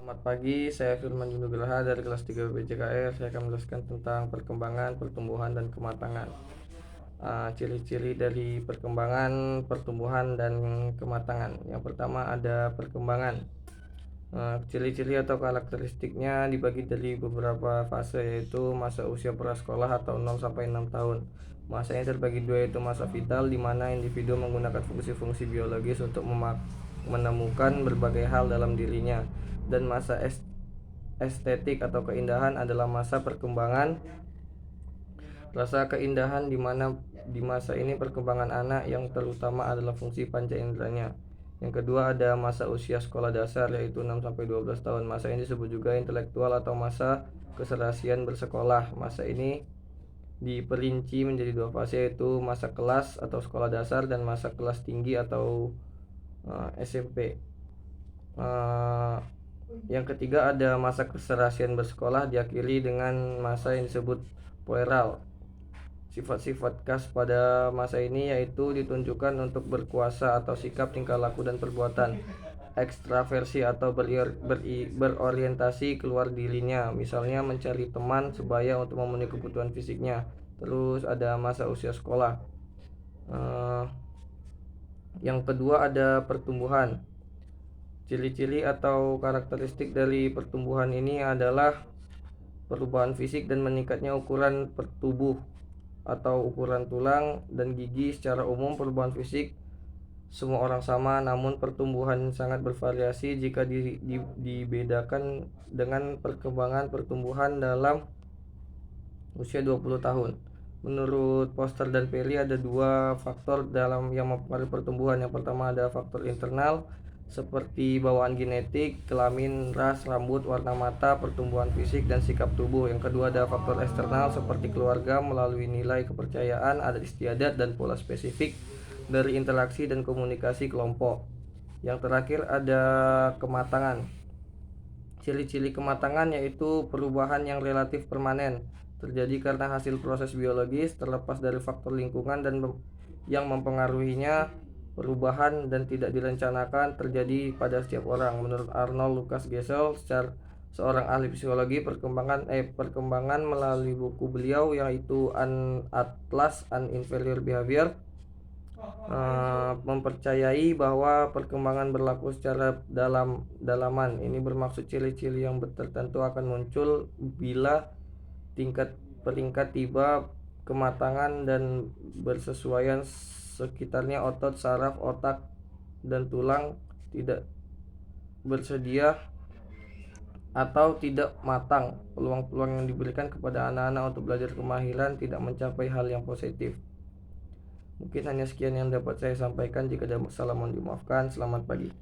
Selamat pagi, saya Firman Nugraha dari kelas 3 BPJKR. Saya akan menjelaskan tentang perkembangan, pertumbuhan, dan kematangan. Ciri-ciri dari perkembangan, pertumbuhan, dan kematangan. Yang pertama ada perkembangan. Ciri-ciri atau karakteristiknya dibagi dari beberapa fase, yaitu masa usia prasekolah atau 0 sampai 6 tahun. Masanya terbagi dua, yaitu masa vital di mana individu menggunakan fungsi-fungsi biologis untuk menemukan berbagai hal dalam dirinya, dan masa estetik atau keindahan adalah masa perkembangan rasa keindahan di mana di masa ini perkembangan anak yang terutama adalah fungsi panca inderanya. Yang kedua ada masa usia sekolah dasar, yaitu 6 sampai 12 tahun. Masa ini disebut juga intelektual atau masa keserasian bersekolah. Masa ini diperinci menjadi dua fase, yaitu masa kelas atau sekolah dasar dan masa kelas tinggi atau SMP. Yang ketiga ada masa keserasian bersekolah, diakhiri dengan masa yang disebut pueral. Sifat-sifat khas pada masa ini yaitu ditunjukkan untuk berkuasa atau sikap, tingkah laku, dan perbuatan ekstraversi atau berorientasi keluar dirinya, misalnya mencari teman sebaya untuk memenuhi kebutuhan fisiknya. Terus ada masa usia sekolah. Yang kedua ada pertumbuhan. Ciri-ciri atau karakteristik dari pertumbuhan ini adalah perubahan fisik dan meningkatnya ukuran tubuh atau ukuran tulang dan gigi. Secara umum perubahan fisik semua orang sama, namun pertumbuhan sangat bervariasi jika dibedakan dengan perkembangan pertumbuhan dalam usia 20 tahun. Menurut Foster dan Perry ada dua faktor dalam yang mempengaruhi pertumbuhan. Yang pertama ada faktor internal seperti bawaan genetik, kelamin, ras, rambut, warna mata, pertumbuhan fisik, dan sikap tubuh. Yang kedua ada faktor eksternal seperti keluarga melalui nilai kepercayaan, adat istiadat, dan pola spesifik dari interaksi dan komunikasi kelompok. Yang terakhir ada kematangan. Ciri-ciri kematangan yaitu perubahan yang relatif permanen, terjadi karena hasil proses biologis terlepas dari faktor lingkungan dan yang mempengaruhinya. Perubahan dan tidak direncanakan terjadi pada setiap orang. Menurut Arnold Lucas Gesell, seorang ahli psikologi perkembangan melalui buku beliau yaitu Atlas an Inferior Behavior, mempercayai bahwa perkembangan berlaku secara dalaman. Ini bermaksud ciri-ciri yang tertentu akan muncul bila peringkat tiba kematangan dan bersesuaian sekitarnya. Otot, saraf, otak, dan tulang tidak bersedia atau tidak matang. Peluang-peluang yang diberikan kepada anak-anak untuk belajar kemahiran tidak mencapai hal yang positif. Mungkin hanya sekian yang dapat saya sampaikan. Jika ada salah mohon dimaafkan. Selamat pagi.